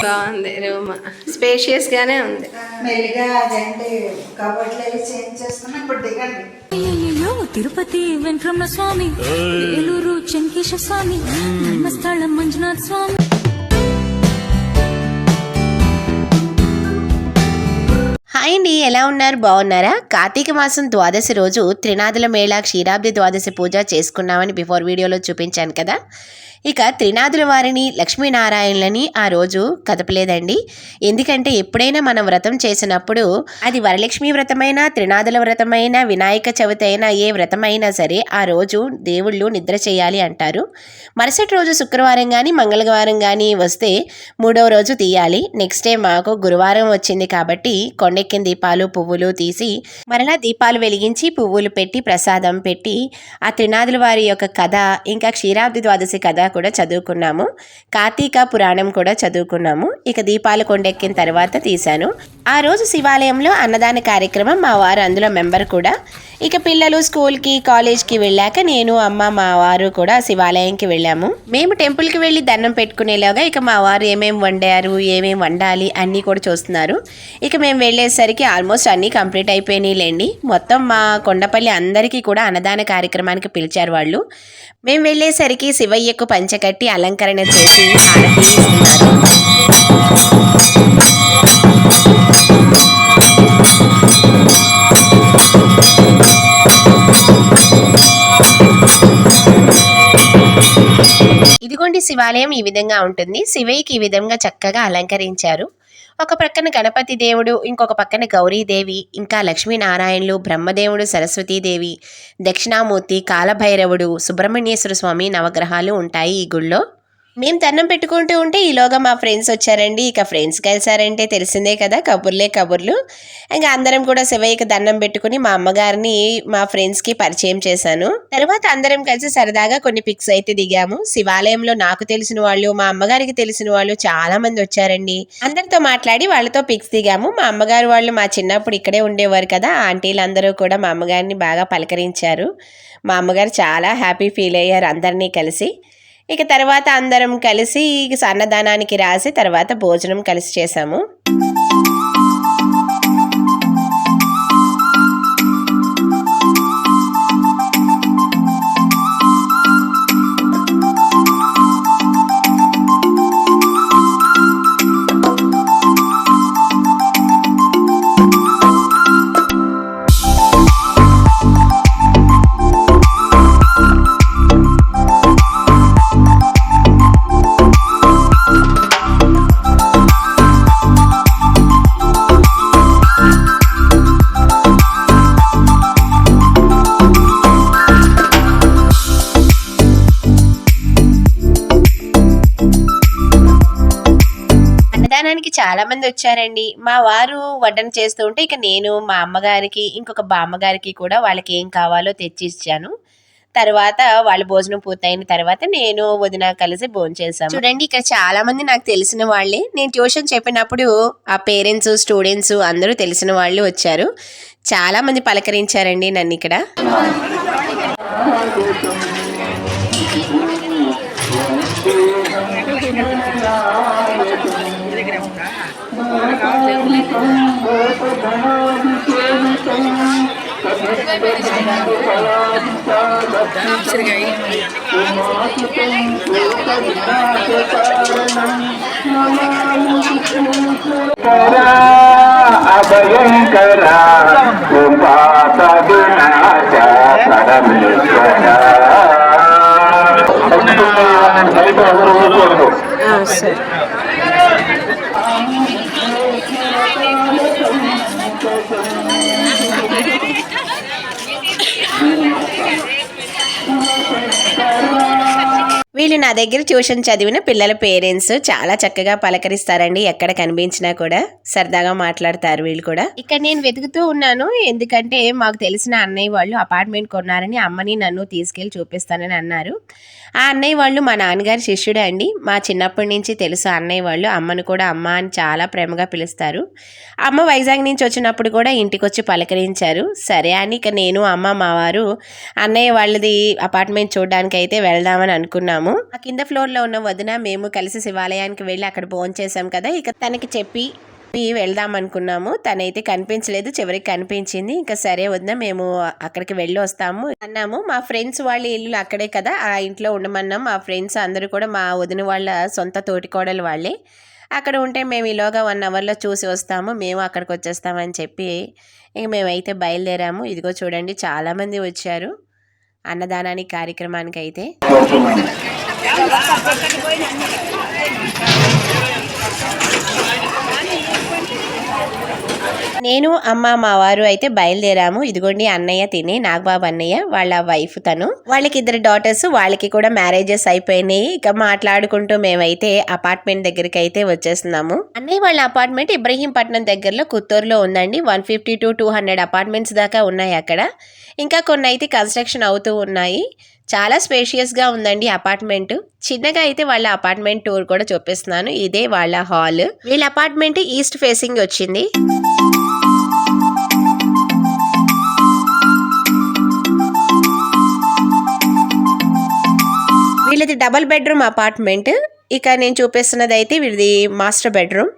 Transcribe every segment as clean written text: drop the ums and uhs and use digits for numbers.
బాగుంది room, spacious గానే ఉంది. మెల్లిగా అదేంటి కబోర్డ్లు చేంజ్ చేసుకున్నా. ఇప్పుడు దిగండి. తిరుపతి వెంకటరమణ స్వామి, ఏలూరు చెంకేశ స్వామి, ధర్మస్థలం మంజునాథ స్వామి. హాయ్ అండి, ఎలా ఉన్నారు? బాగున్నారా? కార్తీక మాసం ద్వాదశి రోజు త్రినాదుల మేళ క్షీరాబ్ది ద్వాదశి పూజ చేసుకున్నామని బిఫోర్ వీడియోలో చూపించాను కదా. ఇక త్రినాదుల వారిని లక్ష్మీనారాయణులని ఆ రోజు కదపలేదండి. ఎందుకంటే ఎప్పుడైనా మనం వ్రతం చేసినప్పుడు అది వరలక్ష్మి వ్రతమైనా, త్రినాదుల వ్రతమైనా, వినాయక చవితి అయినా, ఏ వ్రతమైనా సరే ఆ రోజు దేవుళ్ళు నిద్ర చేయాలి అంటారు. మరుసటి రోజు శుక్రవారం కానీ మంగళవారం కానీ వస్తే మూడవ రోజు తీయాలి. నెక్స్ట్ డే మాకు గురువారం వచ్చింది కాబట్టి కొండెక్కిన దీపాలు పువ్వులు తీసి మరలా దీపాలు వెలిగించి పువ్వులు పెట్టి ప్రసాదం పెట్టి ఆ త్రినాదుల వారి యొక్క కథ, ఇంకా క్షీరాబ్ది ద్వాదశి కథ కూడా చదువుకున్నాము. కార్తీక పురాణం కూడా చదువుకున్నాము. ఇక దీపాలు కొండెక్కిన తర్వాత తీశాను. ఆ రోజు శివాలయంలో అన్నదాన కార్యక్రమం, మా వారు అందులో మెంబర్ కూడా. ఇక పిల్లలు స్కూల్కి కాలేజ్కి వెళ్ళాక నేను అమ్మ మా వారు కూడా శివాలయంకి వెళ్ళాము. మేము టెంపుల్కి వెళ్ళి దండం పెట్టుకునేలాగా ఇక మా వారు ఏమేమి వండారు, ఏమేమి వండాలి అన్నీ కూడా చూస్తున్నారు. ఇక మేము వెళ్ళేసరికి ఆల్మోస్ట్ అన్నీ కంప్లీట్ అయిపోయినాయిలేండి. మొత్తం మా కొండపల్లి అందరికీ కూడా అన్నదాన కార్యక్రమానికి పిలిచారు వాళ్ళు. మేము వెళ్ళేసరికి శివయ్యకు పంచకట్టి అలంకరణ చేసి హారతి ఇస్తున్నారు. ఇదిగోండి శివాలయం ఈ విధంగా ఉంటుంది. శివయ్యకి ఈ విధంగా చక్కగా అలంకరించారు. ఒక ప్రక్కన గణపతి దేవుడు, ఇంకొక పక్కన గౌరీదేవి, ఇంకా లక్ష్మీనారాయణులు, బ్రహ్మదేవుడు, సరస్వతీదేవి, దక్షిణామూర్తి, కాలభైరవుడు, సుబ్రహ్మణ్యేశ్వర స్వామి నవగ్రహాలు ఉంటాయి ఈ గుళ్ళో. మేము దండం పెట్టుకుంటూ ఉంటే ఈలోగా మా ఫ్రెండ్స్ వచ్చారండి. ఇక ఫ్రెండ్స్ కలిసారంటే తెలిసిందే కదా, కబుర్లే కబుర్లు. ఇంకా అందరం కూడా శివయ్యకి దండం పెట్టుకుని మా అమ్మగారిని మా ఫ్రెండ్స్కి పరిచయం చేశాను. తర్వాత అందరం కలిసి సరదాగా కొన్ని పిక్స్ అయితే దిగాము. శివాలయంలో నాకు తెలిసిన వాళ్ళు, మా అమ్మగారికి తెలిసిన వాళ్ళు చాలా మంది వచ్చారండి. అందరితో మాట్లాడి వాళ్ళతో పిక్స్ దిగాము. మా అమ్మగారు వాళ్ళు మా చిన్నప్పుడు ఇక్కడే ఉండేవారు కదా, ఆంటీలు అందరూ కూడా మా అమ్మగారిని బాగా పలకరించారు. మా అమ్మగారు చాలా హ్యాపీ ఫీల్ అయ్యారు అందరినీ కలిసి. ఇక తర్వాత అందరం కలిసి అన్నదానానికి రాసి తర్వాత భోజనం కలిసి చేసాము. అన్నదానానికి చాలా మంది వచ్చారండి. మా వారు వడ్డన చేస్తూ ఉంటే ఇక నేను మా అమ్మగారికి, ఇంకొక బామ్మగారికి కూడా వాళ్ళకి ఏం కావాలో తెచ్చి ఇచ్చాను. తర్వాత వాళ్ళ భోజనం పూర్తయిన తర్వాత నేను వదిన కలిసి భోంచేసాము. చూడండి ఇక్కడ చాలా మంది నాకు తెలిసిన వాళ్ళే. నేను ట్యూషన్ చెప్పినప్పుడు ఆ పేరెంట్స్, స్టూడెంట్స్ అందరూ తెలిసిన వాళ్ళు వచ్చారు. చాలా మంది పలకరించారండి నన్ను ఇక్కడ. అభయంకరా ఉపాత వినాశ పరమేశ్వరా. వీళ్ళు నా దగ్గర ట్యూషన్ చదివిన పిల్లల పేరెంట్స్. చాలా చక్కగా పలకరిస్తారండి, ఎక్కడ కనిపించినా కూడా సరదాగా మాట్లాడతారు వీళ్ళు కూడా. ఇక్కడ నేను వెతుకుతూ ఉన్నాను, ఎందుకంటే మాకు తెలిసిన అన్నయ్య వాళ్ళు అపార్ట్మెంట్ కొన్నారని అమ్మని నన్ను తీసుకెళ్లి చూపిస్తానని అన్నారు. ఆ అన్నయ్య వాళ్ళు మా నాన్నగారి శిష్యుడే అండి. మా చిన్నప్పటి నుంచి తెలుసు అన్నయ్య వాళ్ళు. అమ్మను కూడా అమ్మ అని చాలా ప్రేమగా పిలుస్తారు. అమ్మ వైజాగ్ నుంచి వచ్చినప్పుడు కూడా ఇంటికి వచ్చి పలకరించారు. సరే అని ఇక నేను అమ్మ మా వారు అన్నయ్య వాళ్ళది అపార్ట్మెంట్ చూడడానికి అయితే వెళ్దామని అనుకున్నాము. ఆ కింద ఫ్లోర్లో ఉన్న వదిన మేము కలిసి శివాలయానికి వెళ్ళి అక్కడ భోంచేసాం కదా, ఇక తనకి చెప్పి వెళ్దాం అనుకున్నాము. తనైతే కనిపించలేదు, చివరికి కనిపించింది. ఇంకా సరే వదిన మేము అక్కడికి వెళ్ళి వస్తాము అన్నాము. మా ఫ్రెండ్స్ వాళ్ళ ఇల్లు అక్కడే కదా, ఆ ఇంట్లో ఉండమన్నాం. మా ఫ్రెండ్స్ అందరూ కూడా మా వదిన వాళ్ళ సొంత తోటికోడలు వాళ్ళే. అక్కడ ఉంటే మేము ఈలోగా 1 అవర్లో చూసి వస్తాము, మేము అక్కడికి వచ్చేస్తామని చెప్పి ఇంక మేమైతే బయలుదేరాము. ఇదిగో చూడండి చాలామంది వచ్చారు అన్నదానానికి కార్యక్రమానికి అయితే. నేను అమ్మ మా వారు అయితే బయలుదేరాము. ఇదిగోండి అన్నయ్య తిని నాగబాబు అన్నయ్య వాళ్ళ వైఫ్, తను వాళ్ళకి 2 డాటర్స్, వాళ్ళకి కూడా మ్యారేజెస్ అయిపోయినాయి. ఇక మాట్లాడుకుంటూ మేమైతే అపార్ట్మెంట్ దగ్గరికి అయితే వచ్చేస్తున్నాము. అన్నయ్య వాళ్ళ అపార్ట్మెంట్ ఇబ్రహీంపట్నం దగ్గరలో కుత్తూరులో ఉందండి. 150 to 200 అపార్ట్మెంట్స్ దాకా ఉన్నాయి అక్కడ. ఇంకా కొన్ని అయితే కన్స్ట్రక్షన్ అవుతూ ఉన్నాయి. చాలా స్పేషియస్గా ఉందండి అపార్ట్మెంట్. చిన్నగా అయితే వాళ్ళ అపార్ట్మెంట్ టూర్ కూడా చూపిస్తున్నాను. ఇదే వాళ్ళ హాల్. వీళ్ళ అపార్ట్మెంట్ ఈస్ట్ ఫేసింగ్ వచ్చింది. వీళ్ళది డబల్ బెడ్రూమ్ అపార్ట్మెంట్. ఇక నేను చూపిస్తున్నది అయితే వీళ్ళది మాస్టర్ బెడ్రూమ్.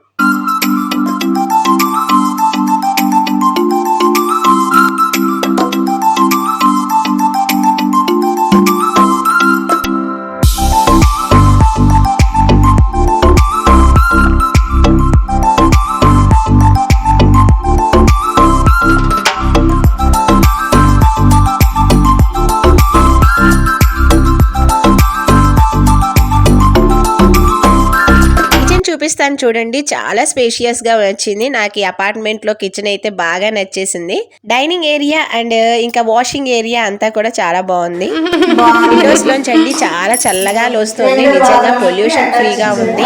చూపిస్తాను చూడండి, చాలా స్పేషియస్ గా వచ్చింది. నాకు ఈ అపార్ట్మెంట్ లో కిచెన్ అయితే బాగా నచ్చేసింది. డైనింగ్ ఏరియా అండ్ ఇంకా వాషింగ్ ఏరియా అంతా కూడా చాలా బాగుంది. విండోస్ లోంచి అండి చాలా చల్లగా వస్తుంది. నిజంగా పొల్యూషన్ ఫ్రీగా ఉంది.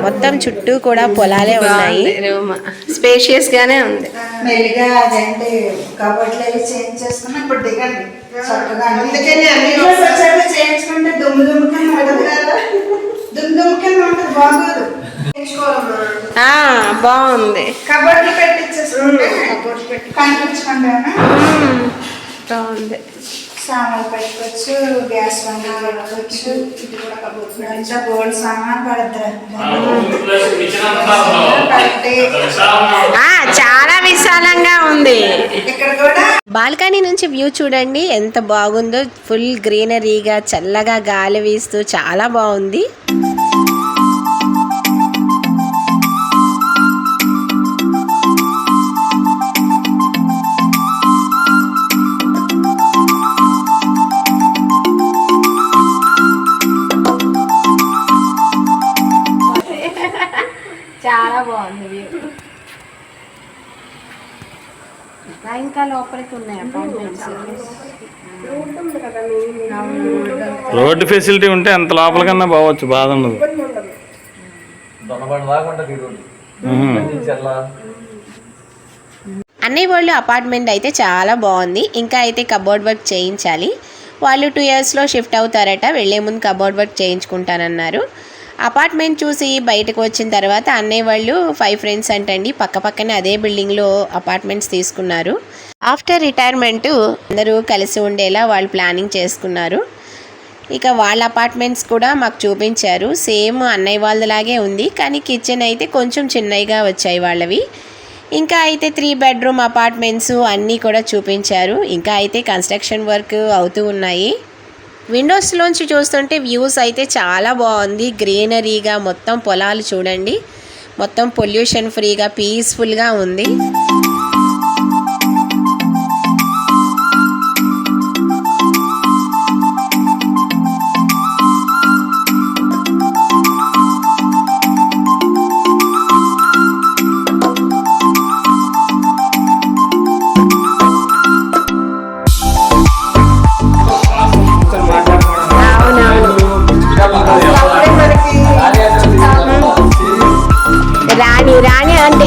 మొత్తం చుట్టూ కూడా పొలాలే ఉన్నాయి. స్పేషియస్ గానే ఉంది. మెల్లిగా అదేంటి కబోర్డ్లు చేంజ్ చేసుకున్నా ఇప్పుడు దిగండి చక్కగా. చేయించుకుంటే దుమ్ము దుమ్ముకని ఉంటుంది కదా, దుమ్ముకని ఉంటుంది, బాగోదు. బాగుంది. కబోర్డ్లు పెట్టించేసుకుంటే కనిపించకుండా బాగుంది. సామాన్లు పెట్టుకోవచ్చు, గ్యాస్ బండి పెట్టుకోవచ్చు. ఇది కూడా కబోర్డ్ గోల్డ్ సామాన్ పడద్దురా. చాలా విశాలంగా ఉంది. ఇక్కడ కూడా బాల్కనీ నుంచి వ్యూ చూడండి ఎంత బాగుందో. ఫుల్ గ్రీనరీగా చల్లగా గాలి వీస్తూ చాలా బాగుంది. చాలా బాగుంది వ్యూ. ఇంకా లోపలికి ఉన్నాయి అపార్ట్మెంట్స్. రోడ్డు ఫెసిలిటీ ఉంటే ఎంత లోపల కన్నా పోవచ్చు, బాధ ఉండదు. అన్నయ్య వాళ్ళు అపార్ట్మెంట్ అయితే చాలా బాగుంది. ఇంకా అయితే కబోర్డ్ వర్క్ చేయించాలి. వాళ్ళు 2 yearsలో షిఫ్ట్ అవుతారట. వెళ్లే ముందు కబోర్డ్ వర్క్ చేయించుకుంటానన్నారు. అపార్ట్మెంట్ చూసి బయటకు వచ్చిన తర్వాత అన్నయ్య వాళ్ళు 5 ఫ్రెండ్స్ అంటండి పక్క పక్కనే అదే బిల్డింగ్లో అపార్ట్మెంట్స్ తీసుకున్నారు. ఆఫ్టర్ రిటైర్మెంట్ అందరూ కలిసి ఉండేలా వాళ్ళు ప్లానింగ్ చేసుకున్నారు. ఇక వాళ్ళ అపార్ట్మెంట్స్ కూడా మాకు చూపించారు. సేమ్ అన్నయ్య వాళ్ళలాగే ఉంది, కానీ కిచెన్ అయితే కొంచెం చిన్నగా వచ్చాయి వాళ్ళవి. ఇంకా అయితే 3 bedroom అపార్ట్మెంట్స్ అన్నీ కూడా చూపించారు. ఇంకా అయితే కన్స్ట్రక్షన్ వర్క్ అవుతూ ఉన్నాయి. విండోస్లోంచి చూస్తుంటే వ్యూస్ అయితే చాలా బాగుంది. గ్రీనరీగా మొత్తం పొలాలు చూడండి, మొత్తం పొల్యూషన్ ఫ్రీగా పీస్ఫుల్గా ఉంది. రాణి అంటే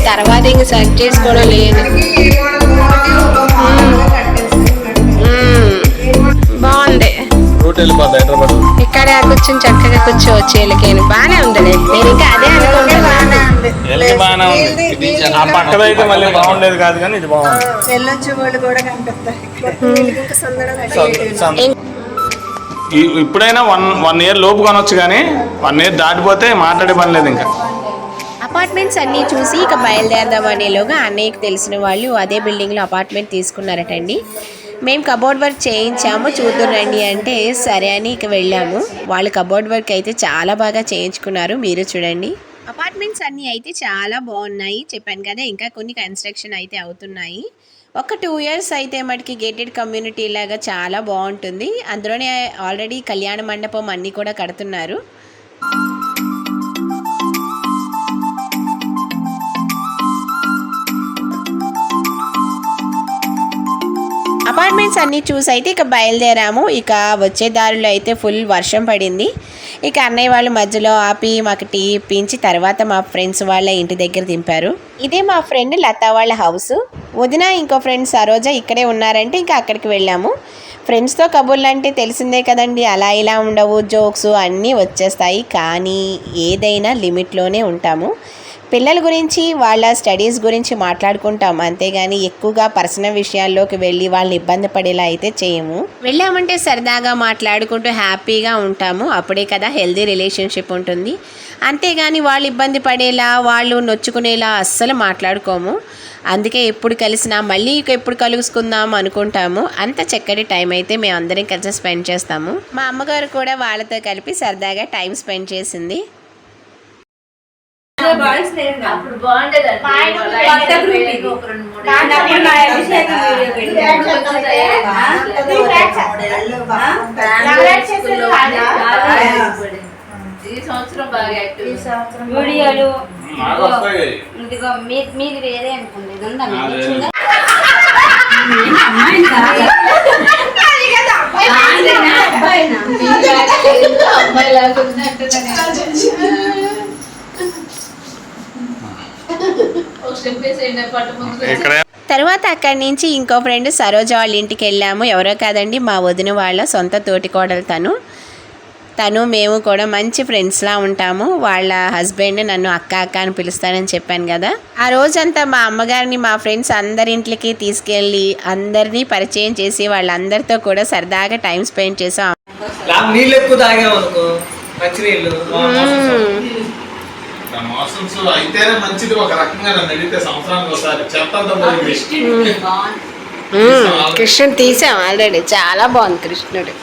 తర్వాత ఇంక సెలెక్ట్ చేసుకోవడం లేదు. బాగుంది. రూట్ వెళ్ళిపోద్ది హైదరాబాద్. ఇక్కడ కూర్చొని చక్కగా కూర్చోవచ్చు. ఎలికేని బాగానే ఉందిలే. నేను ఇంకా అదే అనుకుంటున్నాను. ఎల్కి బాగానే ఉంది. ఆ పక్కన అయితే మళ్ళీ బాగుండేది కాదు కానీ ఇది బాగుంది. వెళ్ళొచ్చు వాళ్ళు కూడా కనిపిస్తాయి. ఇప్పుడైనా వన్ ఇయర్ లోపు కొనొచ్చు కానీ 1 ఇయర్ దాటిపోతే మాట్లాడే పని లేదు ఇంకా. అపార్ట్మెంట్స్ అన్నీ చూసి ఇక బయలుదేరదాం అనేలోగా అన్నయ్యకి తెలిసిన వాళ్ళు అదే బిల్డింగ్లో అపార్ట్మెంట్ తీసుకున్నారటండి. మేము కబోర్డ్ వర్క్ చేయించాము, చూద్దాం రండి అంటే సరే అని ఇక వెళ్ళాము. వాళ్ళు కబోర్డ్ వర్క్ అయితే చాలా బాగా చేయించుకున్నారు, మీరు చూడండి. అపార్ట్మెంట్స్ అన్నీ అయితే చాలా బాగున్నాయి. చెప్పాను కదా ఇంకా కొన్ని కన్స్ట్రక్షన్ అయితే అవుతున్నాయి. ఒక 2 years అయితే మటుకి గేటెడ్ కమ్యూనిటీ లాగా చాలా బాగుంటుంది. అందులోనే ఆల్రెడీ కళ్యాణ మండపం అన్నీ కూడా కడుతున్నారు. అపార్ట్మెంట్స్ అన్నీ చూసి అయితే ఇక బయలుదేరాము. ఇక వచ్చే దారిలో అయితే ఫుల్ వర్షం పడింది. ఇక అన్నయ్య వాళ్ళు మధ్యలో ఆపి మాకు టీ ఇప్పించి తర్వాత మా ఫ్రెండ్స్ వాళ్ళ ఇంటి దగ్గర దింపారు. ఇదే మా ఫ్రెండ్ లతా వాళ్ళ హౌస్. వదిన ఇంకో ఫ్రెండ్ సరోజ ఇక్కడే ఉన్నారంటే ఇంకా అక్కడికి వెళ్ళాము. ఫ్రెండ్స్తో కబుర్లు అంటే తెలిసిందే కదండి, అలా ఇలా ఉండవు, జోక్స్ అన్నీ వచ్చేస్తాయి. కానీ ఏదైనా లిమిట్లోనే ఉంటాము. పిల్లల గురించి వాళ్ళ స్టడీస్ గురించి మాట్లాడుకుంటాం, అంతేగాని ఎక్కువగా పర్సనల్ విషయాల్లోకి వెళ్ళి వాళ్ళని ఇబ్బంది పడేలా అయితే చేయము. వెళ్ళామంటే సరదాగా మాట్లాడుకుంటూ హ్యాపీగా ఉంటాము. అప్పుడే కదా హెల్దీ రిలేషన్షిప్ ఉంటుంది. అంతేగాని వాళ్ళు ఇబ్బంది పడేలా వాళ్ళు నొచ్చుకునేలా అస్సలు మాట్లాడుకోము. అందుకే ఎప్పుడు కలిసినా మళ్ళీ ఎప్పుడు కలుసుకుందాం అనుకుంటాము. అంత చక్కటి టైం అయితే మేము అందరం కలిసి స్పెండ్ చేస్తాము. మా అమ్మగారు కూడా వాళ్ళతో కలిపి సరదాగా టైం స్పెండ్ చేసింది. అప్పుడు బాగుండేదండి. ఈ సంవత్సరం బాగా యాక్టివ్. వీడియోలు ఇదిగో మీది వేరే అనుకోండి. ఇది ఉందా అమ్మాయి లాగా ఉన్నట్టు తర్వాత అక్కడి నుంచి ఇంకో ఫ్రెండ్ సరోజ వాళ్ళ ఇంటికి వెళ్ళాము. ఎవరో కాదండి, మా వదిన వాళ్ళ సొంత తోటికోడలు తను మేము కూడా మంచి ఫ్రెండ్స్లా ఉంటాము. వాళ్ళ హస్బెండ్ నన్ను అక్క అక్క అని పిలుస్తానని చెప్పాను కదా. ఆ రోజంతా మా అమ్మగారిని మా ఫ్రెండ్స్ అందరింటికి తీసుకెళ్ళి అందరినీ పరిచయం చేసి వాళ్ళందరితో కూడా సరదాగా టైం స్పెండ్ చేసాం. అయితేనే మంచిది. ఒక రకంగా నన్ను అడిగితే సంవత్సరానికి ఒకసారి కృష్ణుడు తీసాం ఆల్రెడీ, చాలా బాగుంది కృష్ణుడు.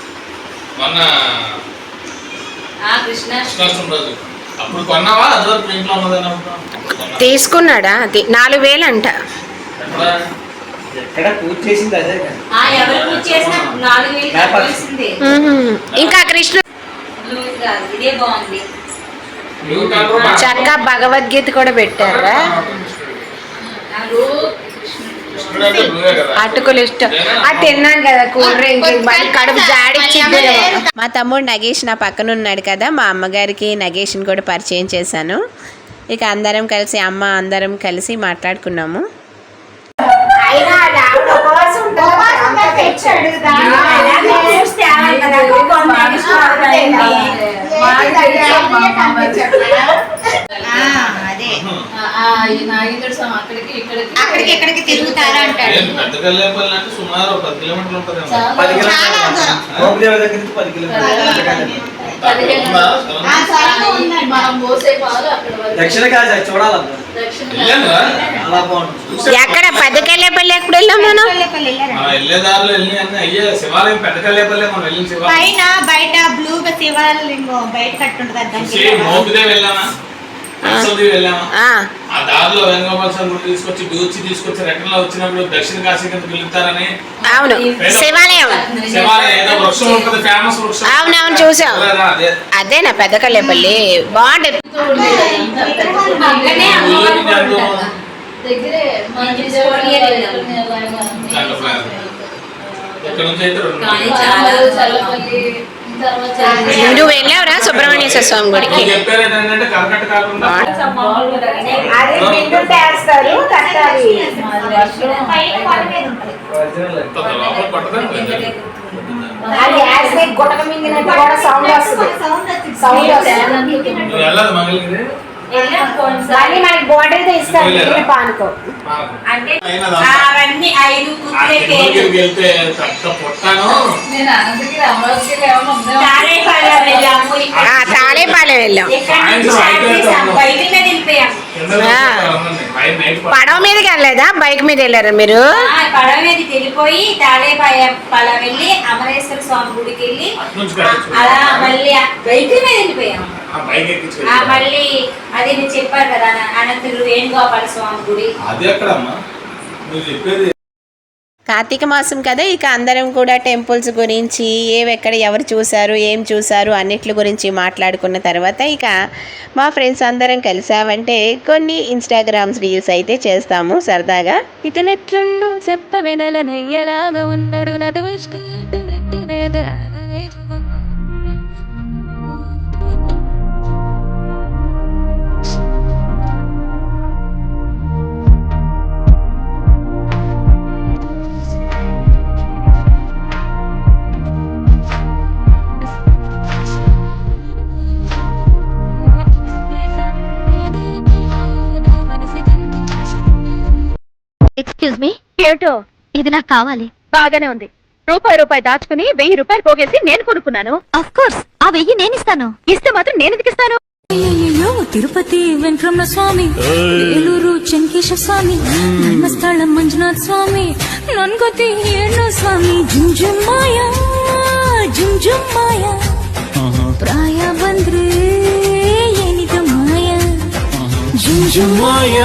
మొన్న కృష్ణాష్టమి రోజు అప్పుడు కొన్నావా? అది వరకు ఇంట్లో ఉన్నది తీసుకున్నాడా? 4,000 అంట. ఇంకా కృష్ణుడు చక్క భగవద్గీత కూడా పెట్టారా? అటుకులు ఇష్టం. అది తిన్నాను కదా, కూల్ డ్రింక్ కడుపు జాడిచ్చింది. మా తమ్ముడు నగేష్ నా పక్కన ఉన్నాడు కదా, మా అమ్మగారికి నగేష్ని కూడా పరిచయం చేశాను. ఇక అందరం కలిసి అందరం కలిసి మాట్లాడుకున్నాము. అక్కడికి తిరుగుతారా అంటాడు. సుమారు 10 కిలోమీటర్లు ఉంటుంది. ఎక్కడ పెద్దకల్లేపల్లి ఎక్కడ వెళ్ళాం మనం? పైన బయట బ్లూగా శివలింగం బయట కట్టుంటది. ఆ దారిలో వేణుగోపాల స్వామి గుడి తీసుకొచ్చి రిటర్న్ లో వచ్చినప్పుడు దక్షిణ కాశీ కింద పిలుస్తారని. అవును, శివాలయం ఏదో వృక్షం ఉంటుంది, ఫేమస్ వృక్షం. అవునవును చూసాం. అదేనా పెద్దకల్లేపల్లి? బాగుంటుంది. ఇక్కడ నుంచి అయితే నువ్వు వెళ్ళావురా సుబ్రహ్మణ్యేశ్వర స్వామి గుడికి? చెప్పారు ఏంటంటే కరకట్ట కాకుండా అది పిండుంటే వేస్తారు కట్టాలి. లోపల పట్టదా అది వేస్తే గుటక మింగినట్టు కూడా సౌండ్ వస్తుంది. సౌండ్ వస్తుంది. నువ్వు వెళ్ళదు మంగళగిరి మళ్ళీ మనకి బోర్డర్ ఇస్తారు మిగిలిన పానుకో. అంటే అవన్నీ 5 కూతురేకే వెళ్తే పెద్ద పొట్టాను నేను అనంతగిరి అమరావతికి ఏమన్నా తాడేపల్లి వెళ్ళాము. తాడేపాలెం వెళ్ళాం. ఎక్కడి నుంచి స్టార్ట్ చేసాం, బైక్ మీద వెళ్ళిపోయాం. పడవ మీదకి వెళ్ళలేదా? బైక్ మీద వెళ్ళారా మీరు? పడవ మీదకి వెళ్ళిపోయి తాడేపల్లి వెళ్ళి అమరేశ్వర స్వామి గుడికి వెళ్ళి అలా మళ్ళీ బైక్ మీద వెళ్ళిపోయాం. మళ్ళీ అది నేను చెప్పారు కదా అనంతగిరి వేణుగోపాల స్వామి గుడి. అది ఎక్కడమ్మా నువ్వు చెప్పేది? కార్తీక మాసం కదా, ఇక అందరం కూడా టెంపుల్స్ గురించి ఏవెక్కడ ఎవరు చూశారు ఏం చూశారు అన్నిట్ల గురించి మాట్లాడుకున్న తర్వాత ఇక మా ఫ్రెండ్స్ అందరం కలిసామంటే కొన్ని ఇన్స్టాగ్రామ్స్ రీల్స్ అయితే చేస్తాము సరదాగా. ఇతనెట్లుండు చెప్ప వెనలనయ్యలాగా ఉన్నాడు నడు ఎక్స్క్యూజ్ మీ, ఏమిటో ఇది నాకు కావాలి. బాగానే ఉంది. రూపాయి దాచుకుని 1000 రూపాయలు పోగేసి నేను కొనుక్కున్నాను. ఆఫ్ కోర్స్ ఆ 1000 నేను ఇస్తాను. ఇస్తే మాత్రం నేను ఎందుకు ఇస్తాను? అయ్యయ్యో తిరుపతి వెంకటరమణ స్వామి, ఏలూరు చెంకేశ స్వామి, ధర్మస్థళం మంజునాథ స్వామి, నన్గొతి ఏణు స్వామి, జుంజుమ్మాయ జుంజుమ్మాయ, ప్రాయ బంద్రే ఏనిద మాయ, జుంజుమ్మాయ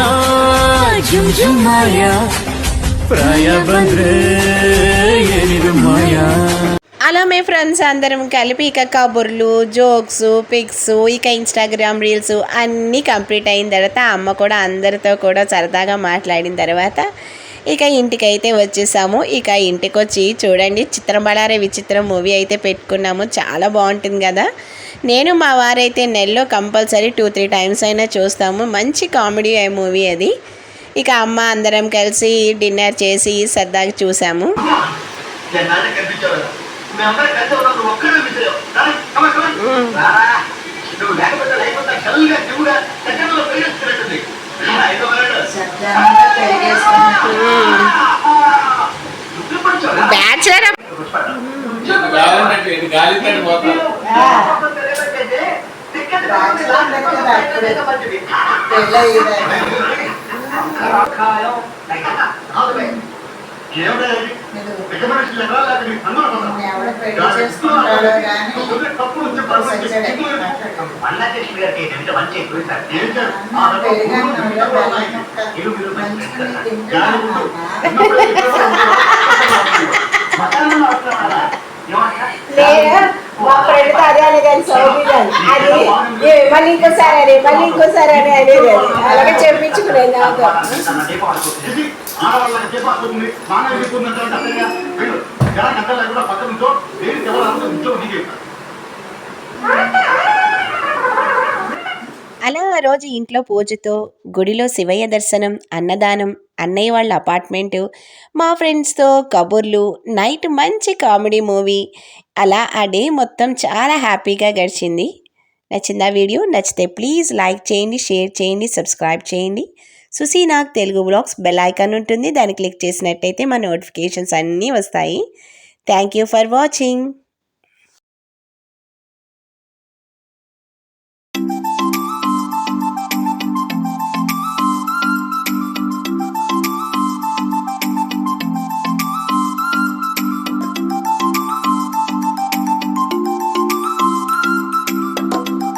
జుంజుమ్మాయ, ప్రాయ బంద్రే ఏనిద మాయ. అలా మీ ఫ్రెండ్స్ అందరం కలిపి ఇక కబుర్లు జోక్స్ పిక్స్ ఇక ఇన్స్టాగ్రామ్ రీల్స్ అన్నీ కంప్లీట్ అయిన తర్వాత అమ్మ కూడా అందరితో కూడా సరదాగా మాట్లాడిన తర్వాత ఇక ఇంటికైతే వచ్చేసాము. ఇక ఇంటికి వచ్చి చూడండి చిత్రబళారే విచిత్రం మూవీ అయితే పెట్టుకున్నాము. చాలా బాగుంటుంది కదా. నేను మా వారైతే నెలలో కంపల్సరీ 2-3 టైమ్స్ అయినా చూస్తాము. మంచి కామెడీ మూవీ అది. ఇక అమ్మ అందరం కలిసి డిన్నర్ చేసి సరదాగా చూసాము. బ్యాచులర్ గాలి పోతారు మా ఫ్రెండ్ అదే అనేది అది మళ్ళీ ఇంకోసారి అని అనేది అలాగే చెప్పించుకునేది నాకు. అలా ఆ రోజు ఇంట్లో పూజతో గుడిలో శివయ్య దర్శనం అన్నదానం అన్నయ్య వాళ్ళ అపార్ట్మెంటు మా ఫ్రెండ్స్తో కబుర్లు నైట్ మంచి కామెడీ మూవీ అలా ఆ డే మొత్తం చాలా హ్యాపీగా గడిచింది. నచ్చిందా వీడియో? నచ్చితే ప్లీజ్ లైక్ చేయండి, షేర్ చేయండి, సబ్స్క్రైబ్ చేయండి. సుసీనాగ్ తెలుగు వ్లాగ్స్ బెల్ ఐకాన్ ఉంటుంది, దాన్ని క్లిక్ చేసినట్టయితే మా నోటిఫికేషన్స్ అన్నీ వస్తాయి. Thank you for watching.